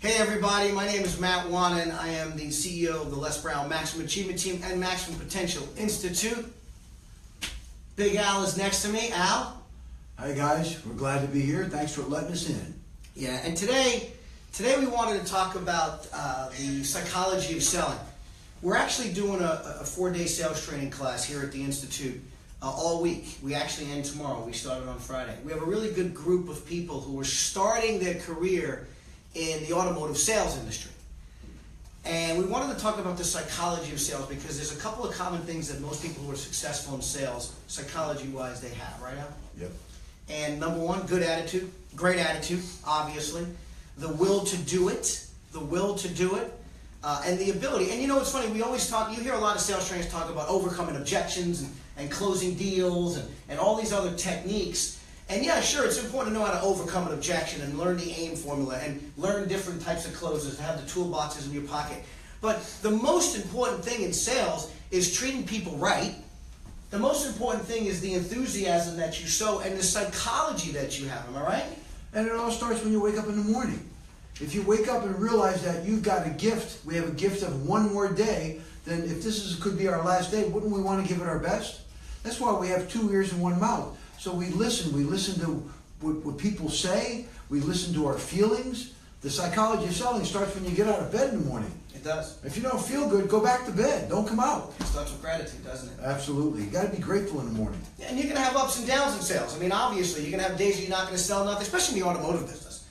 Hey everybody, my name is Matt Wahnon. I am the CEO of the Les Brown Maximum Achievement Team and Maximum Potential Institute. Big Al is next to me. Al? Hi guys, we're glad to be here. Thanks for letting us in. Yeah, and today we wanted to talk about the psychology of selling. We're actually doing a 4-day sales training class here at the Institute all week. We actually end tomorrow. We started on Friday. We have a really good group of people who are starting their career in the automotive sales industry. And we wanted to talk about the psychology of sales because there's a couple of common things that most people who are successful in sales, psychology-wise, they have, right, Al? Yep. And number one, good attitude, great attitude, obviously. The will to do it, and the ability. And you know what's funny, we always talk, you hear a lot of sales trainers talk about overcoming objections and closing deals and all these other techniques. And yeah, sure, it's important to know how to overcome an objection and learn the AIM formula and learn different types of closes and have the toolboxes in your pocket. But the most important thing in sales is treating people right. The most important thing is the enthusiasm that you sow and the psychology that you have. Am I right? And it all starts when you wake up in the morning. If you wake up and realize that you've got a gift, we have a gift of one more day, then if this could be our last day, wouldn't we want to give it our best? That's why we have 2 ears and 1 mouth. So we listen to what people say, we listen to our feelings. The psychology of selling starts when you get out of bed in the morning. It does. If you don't feel good, go back to bed. Don't come out. It starts with gratitude, doesn't it? Absolutely. You got to be grateful in the morning. And you're going to have ups and downs in sales. I mean, obviously, you're going to have days you're not going to sell nothing, especially in the automotive business.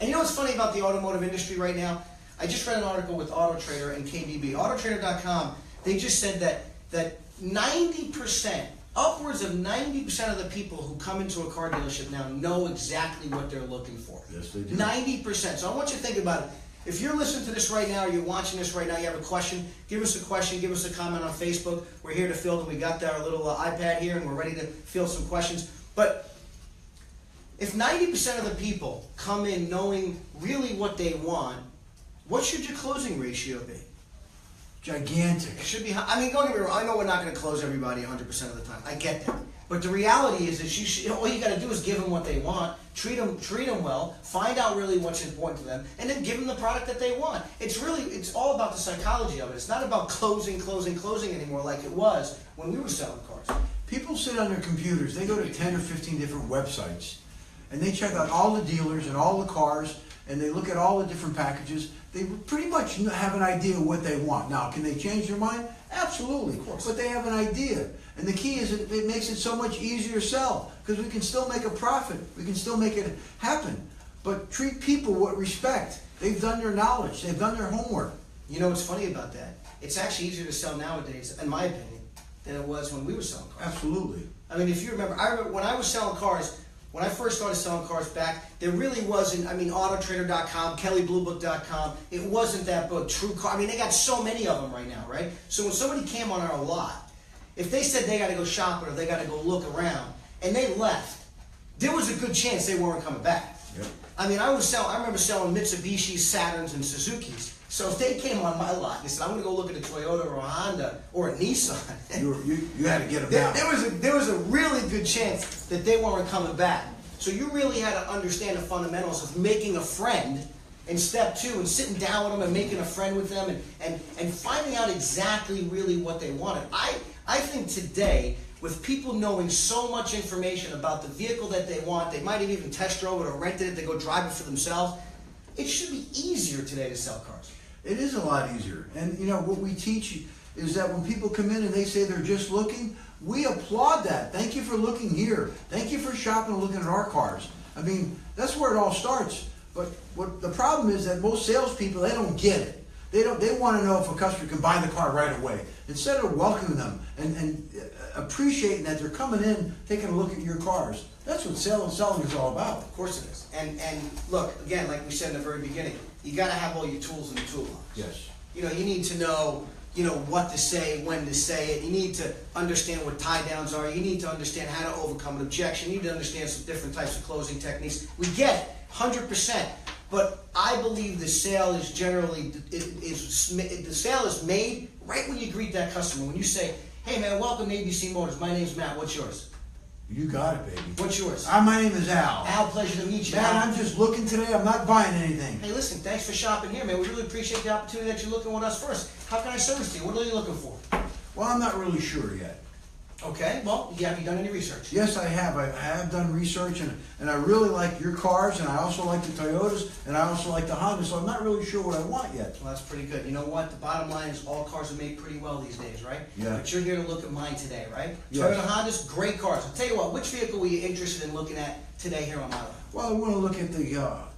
And you know what's funny about the automotive industry right now? I just read an article with Auto Trader and KBB. Autotrader.com, they just said that 90%, upwards of 90% of the people who come into a car dealership now know exactly what they're looking for. Yes, they do. 90%. So I want you to think about it. If you're listening to this right now, or you're watching this right now, you have a question, give us a question, give us a comment on Facebook. We're here to field them. We got our little iPad here, and we're ready to field some questions. But if 90% of the people come in knowing really what they want, what should your closing ratio be? Gigantic. It should be high. I mean, don't get me wrong. I know we're not going to close everybody 100% of the time. I get that. But the reality is that all you got to do is give them what they want, treat them well, find out really what's important to them, and then give them the product that they want. It's all about the psychology of it. It's not about closing anymore like it was when we were selling cars. People sit on their computers. They go to 10 or 15 different websites, and they check out all the dealers and all the cars, and they look at all the different packages. They pretty much have an idea of what they want. Now, can they change their mind? Absolutely, of course. But they have an idea. And the key is it makes it so much easier to sell because we can still make a profit. We can still make it happen. But treat people with respect. They've done their knowledge. They've done their homework. You know what's funny about that? It's actually easier to sell nowadays, in my opinion, than it was when we were selling cars. Absolutely. I mean, if you remember, I remember when I was selling cars, when I first started selling cars back, there really wasn't, I mean, Autotrader.com, KellyBlueBook.com, it wasn't that book, True Car. I mean, they got so many of them right now, right? So when somebody came on our lot, if they said they got to go shopping or they got to go look around, and they left, there was a good chance they weren't coming back. Yep. I mean, I remember selling Mitsubishis, Saturns, and Suzukis. So if they came on my lot and they said, I'm going to go look at a Toyota or a Honda or a Nissan, you had to get them out. There was a really good chance that they weren't coming back. So you really had to understand the fundamentals of making a friend in step 2 and sitting down with them and making a friend with them and finding out exactly really what they wanted. I think today, with people knowing so much information about the vehicle that they want, they might have even test drove it or rented it to go drive it for themselves, it should be easier today to sell cars. It is a lot easier. And you know, what we teach is that when people come in and they say they're just looking, we applaud that. Thank you for looking here. Thank you for shopping and looking at our cars. I mean, that's where it all starts. But what the problem is that most salespeople, they don't get it. They want to know if a customer can buy the car right away. Instead of welcoming them and appreciating that they're coming in, taking a look at your cars. That's what selling is all about. Of course it is. And look, again, like we said in the very beginning, you got to have all your tools in the toolbox. Yes. You know, you need to know, what to say, when to say it. You need to understand what tie downs are. You need to understand how to overcome an objection. You need to understand some different types of closing techniques. We get it, 100%. But I believe the sale is generally, the sale is made right when you greet that customer. When you say, hey man, welcome to ABC Motors. My name's Matt. What's yours? You got it, baby. What's yours? My name is Al. Al, pleasure to meet you. Man, Al. I'm just looking today. I'm not buying anything. Hey, listen, thanks for shopping here, man. We really appreciate the opportunity that you're looking with us first. How can I service you? What are you looking for? Well, I'm not really sure yet. Okay, well, have you done any research? Yes, I have. I have done research, and I really like your cars, and I also like the Toyotas, and I also like the Hondas, so I'm not really sure what I want yet. Well, that's pretty good. You know what? The bottom line is all cars are made pretty well these days, right? Yeah. But you're here to look at mine today, right? Yes. Toyota Hondas, great cars. I'll tell you what, which vehicle were you interested in looking at today here on my line? Well, I want to look at the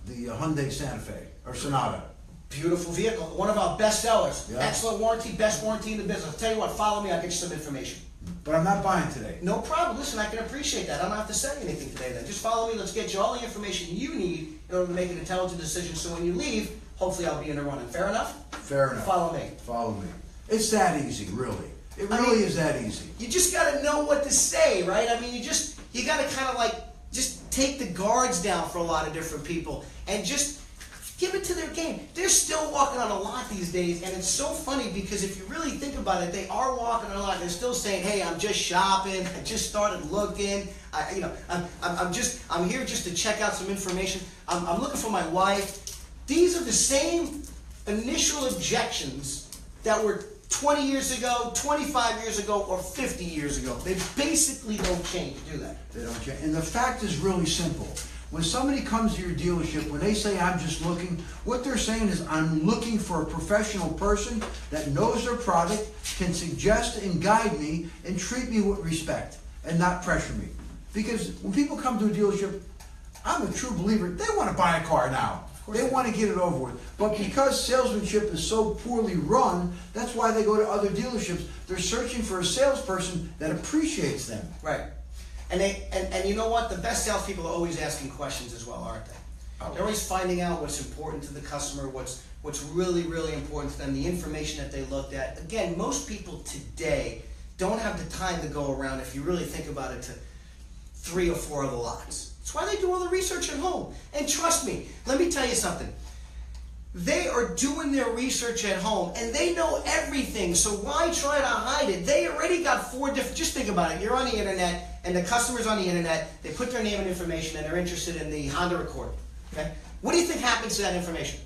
Hyundai Santa Fe, or Sonata. Beautiful vehicle. One of our best sellers. Yeah. Excellent warranty, best warranty in the business. I'll tell you what, follow me, I'll get you some information. But I'm not buying today. No problem. Listen, I can appreciate that. I don't have to say anything today then. Just follow me. Let's get you all the information you need in order to make an intelligent decision so when you leave, hopefully I'll be in the running. Fair enough? Fair enough. Follow me. Follow me. It's that easy, really. It really is that easy. You just got to know what to say, right? I mean, you got to kind of like just take the guards down for a lot of different people and just give it to their game. They're still walking on a lot these days, and it's so funny because if you really think about it, they are walking on a lot. They're still saying, "Hey, I'm just shopping. I just started looking. I'm here just to check out some information. I'm looking for my wife." These are the same initial objections that were 20 years ago, 25 years ago, or 50 years ago. They basically don't change, do they? They don't change. And the fact is really simple. When somebody comes to your dealership, when they say, "I'm just looking," what they're saying is, "I'm looking for a professional person that knows their product, can suggest and guide me, and treat me with respect, and not pressure me." Because when people come to a dealership, I'm a true believer, they want to buy a car now. They want to get it over with. But because salesmanship is so poorly run, that's why they go to other dealerships. They're searching for a salesperson that appreciates them. Right. And you know what? The best salespeople are always asking questions as well, aren't they? Oh. They're always finding out what's important to the customer, what's really, really important to them, the information that they looked at. Again, most people today don't have the time to go around, if you really think about it, to 3 or 4 other lots. That's why they do all the research at home. And trust me, let me tell you something. They are doing their research at home, and they know everything, so why try to hide it? They already got 4 different, just think about it, you're on the internet, and the customer's on the internet, they put their name and information, and they're interested in the Honda Accord, okay? What do you think happens to that information?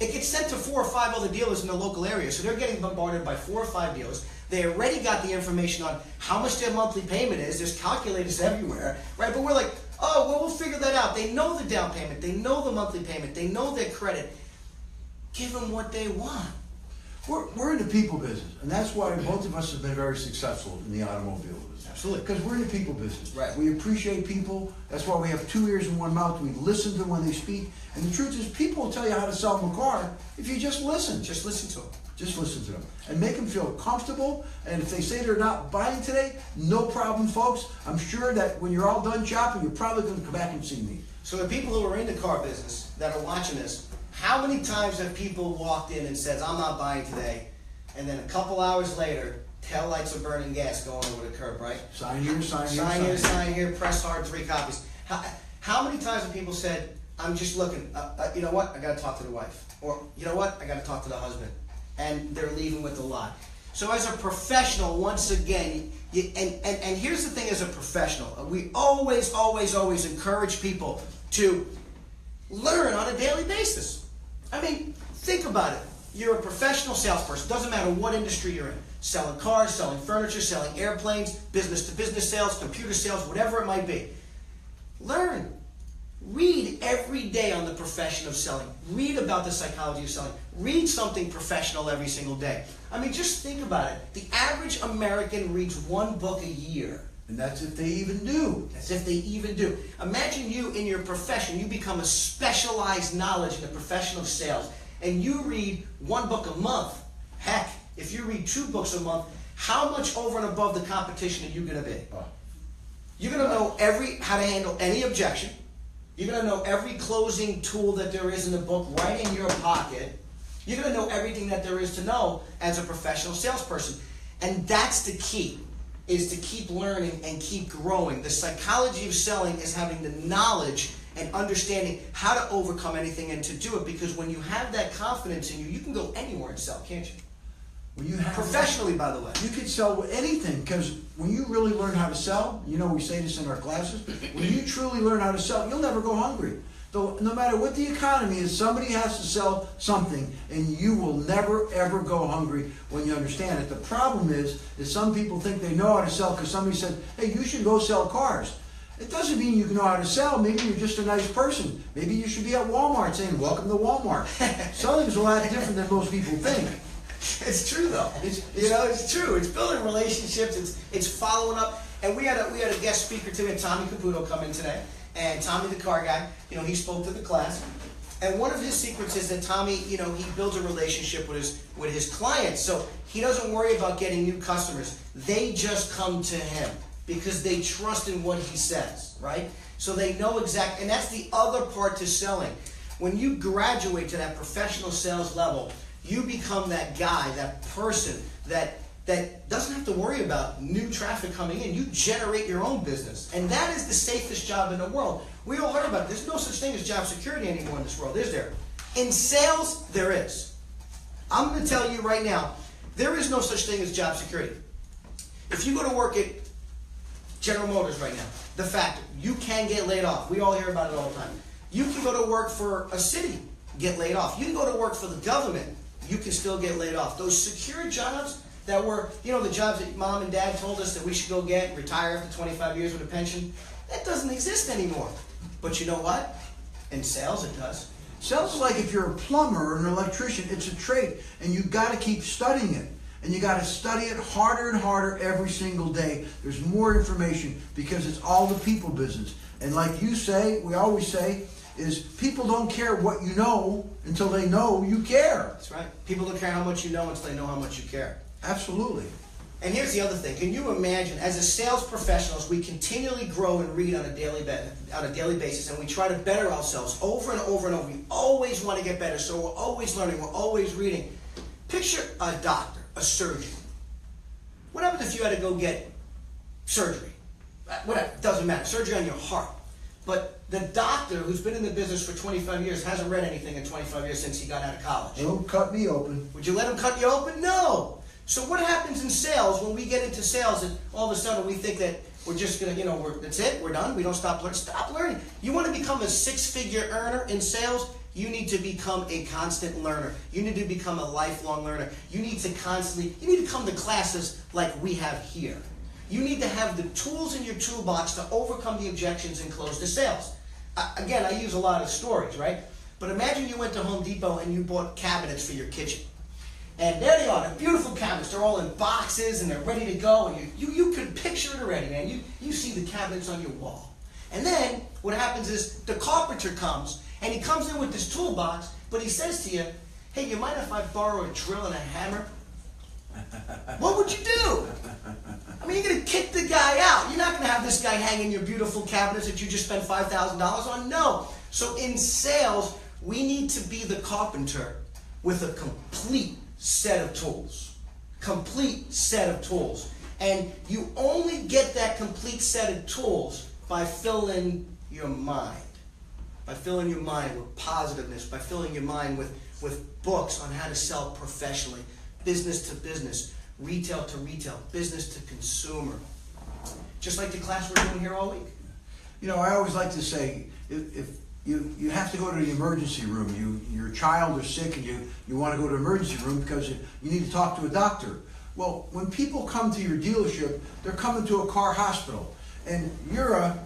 It gets sent to 4 or 5 other dealers in the local area, so they're getting bombarded by 4 or 5 dealers. They already got the information on how much their monthly payment is, there's calculators everywhere, right? But we're like, oh, well, we'll figure that out. They know the down payment, they know the monthly payment, they know their credit. Give them what they want. We're in the people business, and that's why both of us have been very successful in the automobile business. Absolutely. Because we're in the people business. Right. We appreciate people. That's why we have 2 ears and 1 mouth. We listen to them when they speak. And the truth is, people will tell you how to sell them a car if you just listen. Just listen to them. Just listen to them. And make them feel comfortable. And if they say they're not buying today, no problem, folks. I'm sure that when you're all done shopping, you're probably going to come back and see me. So the people who are in the car business that are watching this, how many times have people walked in and said, "I'm not buying today," and then a couple hours later, taillights are burning gas going over the curb, right? Sign here, sign here, Sign here, sign here, press hard, 3 copies. How many times have people said, "I'm just looking, you know what, I got to talk to the wife," or "You know what, I got to talk to the husband," and they're leaving with a lot. So as a professional, once again, and here's the thing, as a professional, we always encourage people to learn on a daily basis. I mean, think about it. You're a professional salesperson. Doesn't matter what industry you're in. Selling cars, selling furniture, selling airplanes, business-to-business sales, computer sales, whatever it might be. Learn. Read every day on the profession of selling. Read about the psychology of selling. Read something professional every single day. I mean, just think about it. The average American reads 1 book a year. And that's if they even do. As if they even do. Imagine you in your profession, you become a specialized knowledge in the profession of sales, and you read 1 book a month. Heck, if you read 2 books a month, how much over and above the competition are you going to be? You're going to know how to handle any objection. You're going to know every closing tool that there is in the book right in your pocket. You're going to know everything that there is to know as a professional salesperson. And that's the key, is to keep learning and keep growing. The psychology of selling is having the knowledge and understanding how to overcome anything and to do it, because when you have that confidence in you, you can go anywhere and sell, can't you? When you have Professionally, by the way. you could sell anything, because when you really learn how to sell, you know, we say this in our classes, when you truly learn how to sell, you'll never go hungry. No matter what the economy is, somebody has to sell something, and you will never ever go hungry when you understand it. The problem is some people think they know how to sell because somebody said, hey, you should go sell cars. It doesn't mean you know how to sell. Maybe you're just a nice person. Maybe you should be at Walmart saying, welcome to Walmart. Selling is a lot different than most people think. It's true though. It's true. It's building relationships. It's following up. And we had a guest speaker today, Tommy Caputo, come in today. And Tommy, the car guy, he spoke to the class. And one of his secrets is that Tommy, he builds a relationship with his clients. So he doesn't worry about getting new customers. They just come to him because they trust in what he says, right? So they know exactly. And that's the other part to selling. When you graduate to that professional sales level, you become that guy, that person that doesn't have to worry about new traffic coming in. You generate your own business. And that is the safest job in the world. We all heard about it. There's no such thing as job security anymore in this world, is there? In sales, there is. I'm going to tell you right now, there is no such thing as job security. If you go to work at General Motors right now, the factory, you can get laid off. We all hear about it all the time. You can go to work for a city, get laid off. You can go to work for the government, you can still get laid off. Those secure jobs that were, the jobs that mom and dad told us that we should go get, retire after 25 years with a pension, that doesn't exist anymore. But you know what? In sales, it does. Sales is like if you're a plumber or an electrician, it's a trade, and you got to keep studying it. And you got to study it harder and harder every single day. There's more information because it's all the people business. And like you say, we always say, is people don't care what you know until they know you care. That's right. People don't care how much you know until they know how much you care. Absolutely. And here's the other thing. Can you imagine, as a sales professionals, we continually grow and read on a daily basis, and we try to better ourselves over and over and over. We always want to get better, so we're always learning, we're always reading. Picture a doctor, a surgeon. What happens if you had to go get surgery? Whatever, doesn't matter. Surgery on your heart. But the doctor who's been in the business for 25 years hasn't read anything in 25 years since he got out of college. Don't cut me open. Would you let him cut you open? No. So what happens in sales when we get into sales and all of a sudden we think that we're just going to, that's it, we're done, we don't stop learning. Stop learning. You want to become a six-figure earner in sales? You need to become a constant learner. You need to become a lifelong learner. You need to come to classes like we have here. You need to have the tools in your toolbox to overcome the objections and close the sales. Again, I use a lot of stories, right? But imagine you went to Home Depot and you bought cabinets for your kitchen. And there they are, the beautiful cabinets. They're all in boxes and they're ready to go. And you could picture it already, man. You see the cabinets on your wall. And then what happens is the carpenter comes and he comes in with this toolbox, but he says to you, hey, you mind if I borrow a drill and a hammer? What would you do? I mean, you're going to kick the guy out. You're not going to have this guy hanging your beautiful cabinets that you just spent $5,000 on. No. So in sales, we need to be the carpenter with a complete set of tools. Complete set of tools. And you only get that complete set of tools by filling your mind. By filling your mind with positiveness. By filling your mind with books on how to sell professionally. Business to business. Retail to retail. Business to consumer. Just like the class we're doing here all week. I always like to say, if you have to go to the emergency room. Your child is sick and you want to go to the emergency room because you need to talk to a doctor. Well, when people come to your dealership, they're coming to a car hospital. And you're a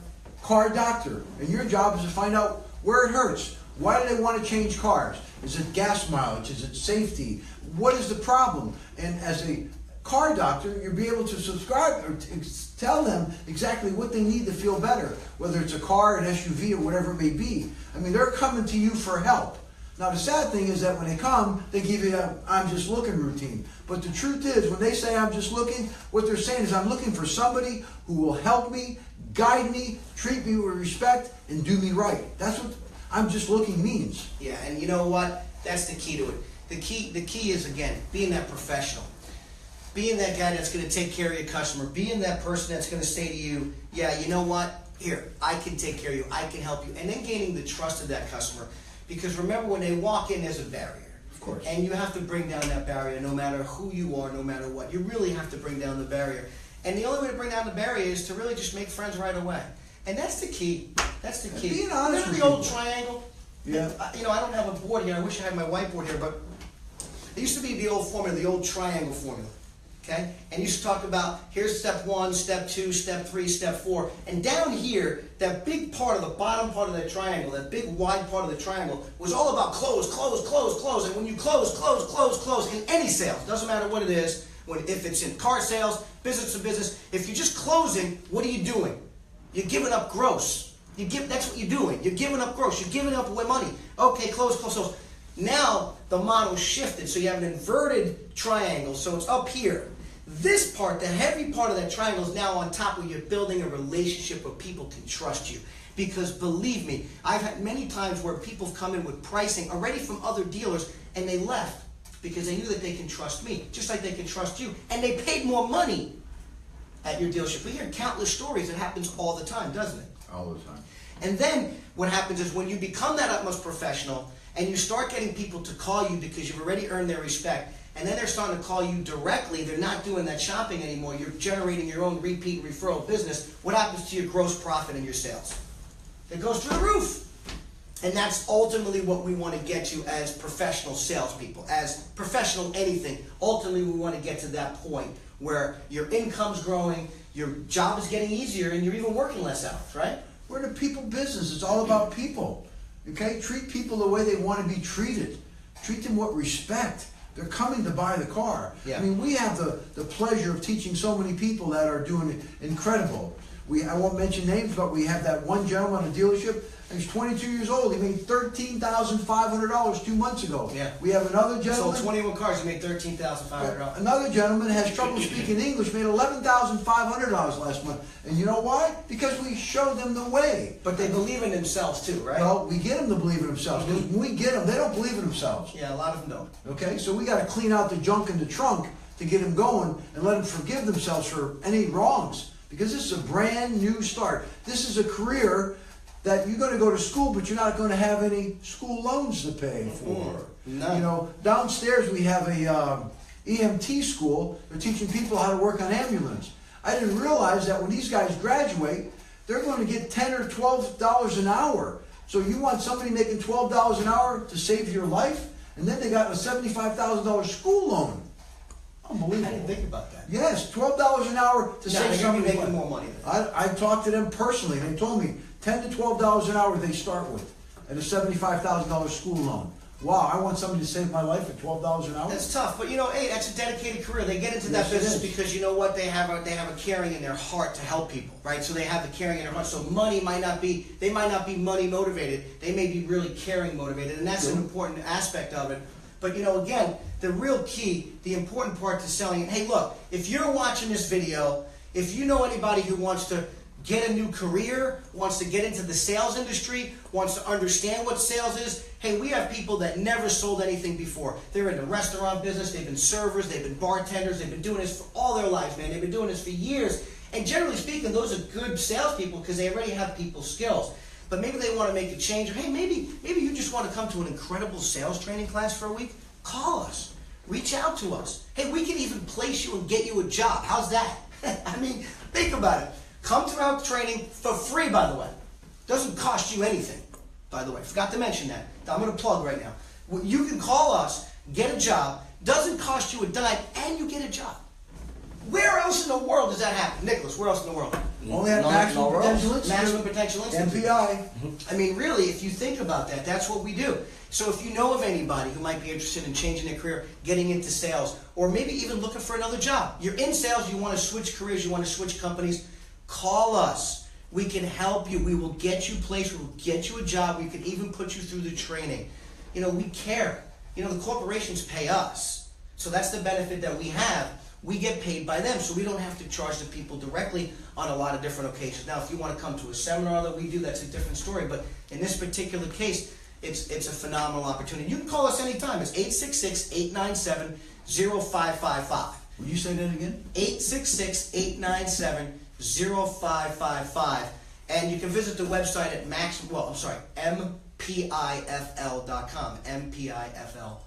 car doctor. And your job is to find out where it hurts. Why do they want to change cars? Is it gas mileage? Is it safety? What is the problem? And as a car doctor, you'll be able to subscribe or tell them exactly what they need to feel better, whether it's a car, an SUV, or whatever it may be. I mean, they're coming to you for help. Now, the sad thing is that when they come, they give you a I'm just looking routine. But the truth is, when they say I'm just looking, what they're saying is I'm looking for somebody who will help me, guide me, treat me with respect, and do me right. That's what I'm just looking means. Yeah, and you know what? That's the key to it. The key is, again, being that professional. Being that guy that's going to take care of your customer. Being that person that's going to say to you, yeah, you know what? Here, I can take care of you. I can help you. And then gaining the trust of that customer. Because remember, when they walk in, there's a barrier. Of course. And you have to bring down that barrier no matter who you are, no matter what. You really have to bring down the barrier. And the only way to bring down the barrier is to really just make friends right away. And that's the key. That's the key. Being honest Remember with the old people. triangle? Yeah. You know, I don't have a board here. I wish I had my whiteboard here, but it used to be the old formula, the old triangle formula. Okay? And you used to talk about, here's step 1, step 2, step 3, step 4. And down here, that big part of the bottom part of that triangle, that big wide part of the triangle, was all about close, close, close, close. And when you close, close, close, close, in any sales, doesn't matter what it is, if it's in car sales, business to business, if you're just closing, what are you doing? You're giving up gross. That's what you're doing. You're giving up gross. You're giving up away money. Okay, close, close, close. Now the model shifted, so you have an inverted triangle, so it's up here. This part, the heavy part of that triangle, is now on top where you're building a relationship where people can trust you. Because believe me, I've had many times where people have come in with pricing already from other dealers and they left because they knew that they can trust me, just like they can trust you, and they paid more money at your dealership. We hear countless stories. It happens all the time, doesn't it? All the time. And then what happens is when you become that utmost professional and you start getting people to call you because you've already earned their respect, and then they're starting to call you directly, they're not doing that shopping anymore, you're generating your own repeat referral business, what happens to your gross profit and your sales? It goes through the roof. And that's ultimately what we want to get to as professional salespeople, as professional anything. Ultimately, we want to get to that point where your income's growing, your job is getting easier, and you're even working less hours, right? We're in a people business. It's all about people. Okay? Treat people the way they want to be treated. Treat them with respect. They're coming to buy the car. Yeah. I mean, we have the pleasure of teaching so many people that are doing incredible. I won't mention names, but we have that one gentleman in a dealership. He's 22 years old. He made $13,500 2 months ago. Yeah. We have another gentleman. Sold 21 cars, you made $13,500. Another gentleman has trouble speaking English, made $11,500 last month. And you know why? Because we show them the way. But they believe in themselves too, right? Well, we get them to believe in themselves. Because when we get them, they don't believe in themselves. Yeah, a lot of them don't. Okay? So we got to clean out the junk in the trunk to get them going and let them forgive themselves for any wrongs. Because this is a brand new start. This is a career that you're going to go to school, but you're not going to have any school loans to pay for. No. You know, downstairs we have a EMT school. They're teaching people how to work on ambulance. I didn't realize that when these guys graduate, they're going to get $10 or $12 an hour. So you want somebody making $12 an hour to save your life? And then they got a $75,000 school loan. Unbelievable. I didn't think about that. Yes, $12 an hour to save somebody making more money. I talked to them personally, and they told me $10 to $12 an hour they start with at a $75,000 school loan. Wow, I want somebody to save my life at $12 an hour? That's tough, but you know, hey, that's a dedicated career. They get into that business because you know what? They have a caring in their heart to help people, right? So they have the caring in their heart. So money might not be money motivated. They may be really caring motivated, and that's an important aspect of it. But you know, again, the real key, the important part to selling it, hey, look, if you're watching this video, if you know anybody who wants to get a new career, wants to get into the sales industry, wants to understand what sales is, hey, we have people that never sold anything before. They're in the restaurant business, they've been servers, they've been bartenders, they've been doing this for all their lives, man. They've been doing this for years. And generally speaking, those are good salespeople because they already have people's skills. But maybe they want to make a change, or hey, maybe you just want to come to an incredible sales training class for a week. Call us. Reach out to us. Hey, we can even place you and get you a job. How's that? I mean, think about it. Come to our training for free, by the way. Doesn't cost you anything, by the way. Forgot to mention that. I'm going to plug right now. You can call us, get a job, doesn't cost you a dime, and you get a job. Where else in the world does that happen? Nicholas, where else in the world? Only at Maximum Potential Institute. Maximum Potential Institute. MPI. I mean, really, if you think about that, that's what we do. So if you know of anybody who might be interested in changing their career, getting into sales, or maybe even looking for another job. You're in sales, you want to switch careers, you want to switch companies, call us. We can help you. We will get you placed. We will get you a job. We can even put you through the training. You know, we care. You know, the corporations pay us. So that's the benefit that we have. We get paid by them, so we don't have to charge the people directly on a lot of different occasions. Now, if you want to come to a seminar that we do, that's a different story. But in this particular case, it's a phenomenal opportunity. You can call us anytime. It's 866-897-0555. Will you say that again? 866-897-0555. And you can visit the website at mpifl.com. mpifl.com.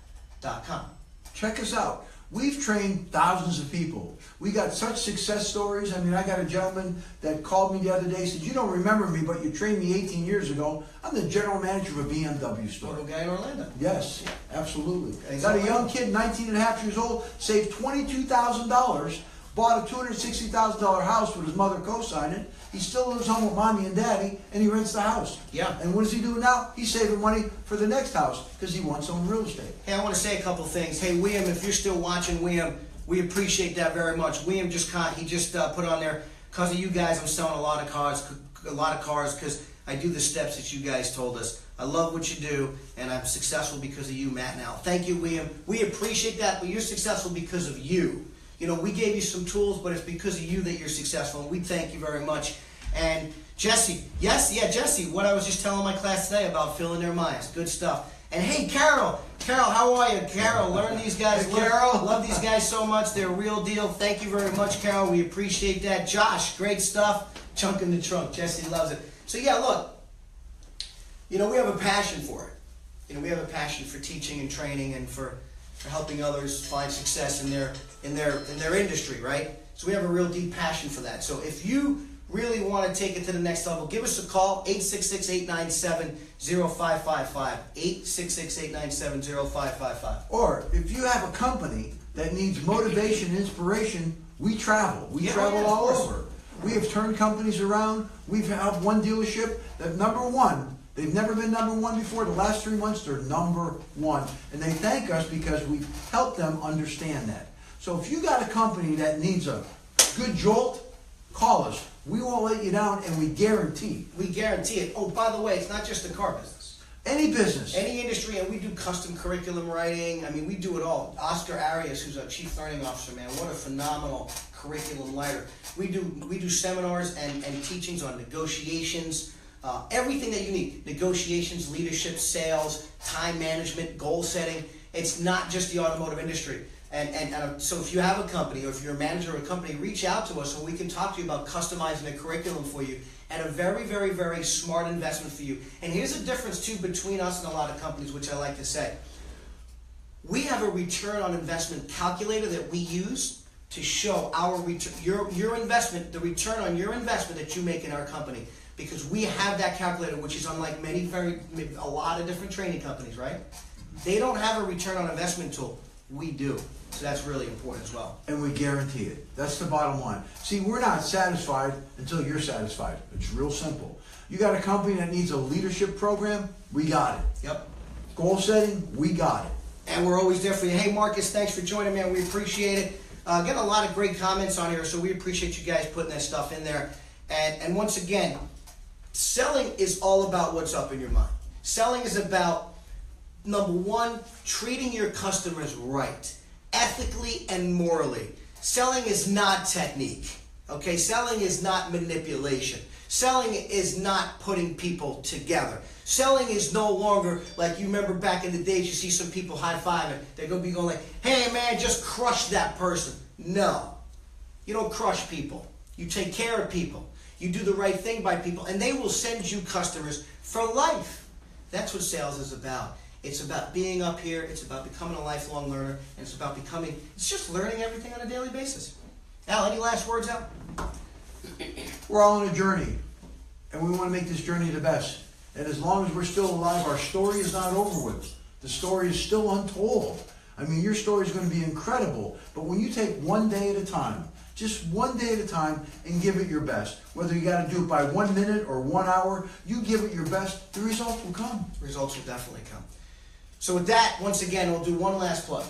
Check us out. We've trained thousands of people. We got such success stories. I mean, I got a gentleman that called me the other day, said, "You don't remember me, but you trained me 18 years ago. I'm the general manager of a BMW store." Little guy in Orlando. Yes, absolutely. He's Got a all young right. kid, 19 and a half years old, saved $22,000, bought a $260,000 house with his mother co-signing. He still lives home with mommy and daddy, and he rents the house. Yeah. And what does he do now? He's saving money for the next house because he wants own real estate. Hey, I want to say a couple things. Hey, William, if you're still watching, William, we appreciate that very much. William just put on there, because of you guys, I'm selling a lot of cars because I do the steps that you guys told us. I love what you do, and I'm successful because of you, Matt, now. Thank you, William. We appreciate that, but you're successful because of you. You know, we gave you some tools, but it's because of you that you're successful, and we thank you very much. And Jesse, Jesse, what I was just telling my class today about filling their minds. Good stuff. And hey, Carol, how are you? Carol, learn these guys. Hey, Carol. Love these guys so much. They're a real deal. Thank you very much, Carol. We appreciate that. Josh, great stuff. Chunk in the trunk. Jesse loves it. So yeah, look, you know, we have a passion for it. You know, we have a passion for teaching and training and for helping others find success in their industry, right? So we have a real deep passion for that. So if you really want to take it to the next level, give us a call, 866-897-0555, 866-897-0555. Or if you have a company that needs motivation and inspiration, we travel. We travel of all course. over. We have turned companies around. We've helped one dealership that number one. They've never been number one before. The last 3 months, they're number one. And they thank us because we've helped them understand that. So if you got a company that needs a good jolt, call us. We won't let you down, and we guarantee. We guarantee it. Oh, by the way, it's not just the car business. Any business. Any industry, and we do custom curriculum writing. I mean, we do it all. Oscar Arias, who's our chief learning officer, man, what a phenomenal curriculum writer. We do seminars and teachings on negotiations, everything that you need. Negotiations, leadership, sales, time management, goal setting. It's not just the automotive industry. And so if you have a company or if you're a manager of a company, reach out to us so we can talk to you about customizing a curriculum for you at a very, very, very smart investment for you. And here's the difference, too, between us and a lot of companies, which I like to say. We have a return on investment calculator that we use to show our return, your investment, the return on your investment that you make in our company. Because we have that calculator, which is unlike a lot of different training companies, right? They don't have a return on investment tool. We do. So that's really important as well. And we guarantee it. That's the bottom line. See, we're not satisfied until you're satisfied. It's real simple. You got a company that needs a leadership program? We got it. Yep. Goal setting? We got it. And we're always there for you. Hey, Marcus, thanks for joining, man. We appreciate it. Getting a lot of great comments on here, so we appreciate you guys putting that stuff in there. And once again, selling is all about what's up in your mind. Selling is about, number one, treating your customers right, ethically and morally. Selling is not technique, okay? Selling is not manipulation. Selling is not putting people together. Selling is no longer like you remember back in the days you see some people high-fiving. They're going to be going like, hey, man, just crush that person. No. You don't crush people. You take care of people. You do the right thing by people, and they will send you customers for life. That's what sales is about. It's about being up here. It's about becoming a lifelong learner. And it's about it's just learning everything on a daily basis. Al, any last words, Al? We're all on a journey, and we want to make this journey the best. And as long as we're still alive, our story is not over with. The story is still untold. I mean, your story is going to be incredible. But when you take one day at a time, just one day at a time, and give it your best, whether you got to do it by 1 minute or 1 hour, you give it your best, the results will come. Results will definitely come. So with that, once again, we'll do one last plug.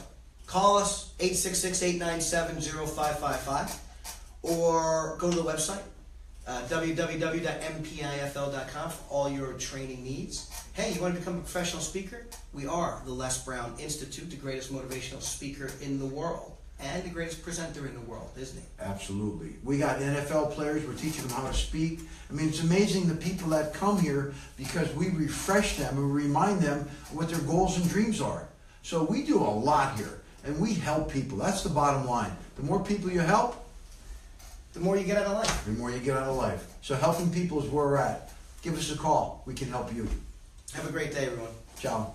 Call us, 866-897-0555, or go to the website, www.mpifl.com for all your training needs. Hey, you want to become a professional speaker? We are the Les Brown Institute, the greatest motivational speaker in the world, and the greatest presenter in the world, isn't he? Absolutely. We got NFL players. We're teaching them how to speak. I mean, it's amazing the people that come here because we refresh them and remind them what their goals and dreams are. So we do a lot here, and we help people. That's the bottom line. The more people you help, The more you get out of life. the more you get out of life. So helping people is where we're at. Give us a call. We can help you. Have a great day, everyone. Ciao.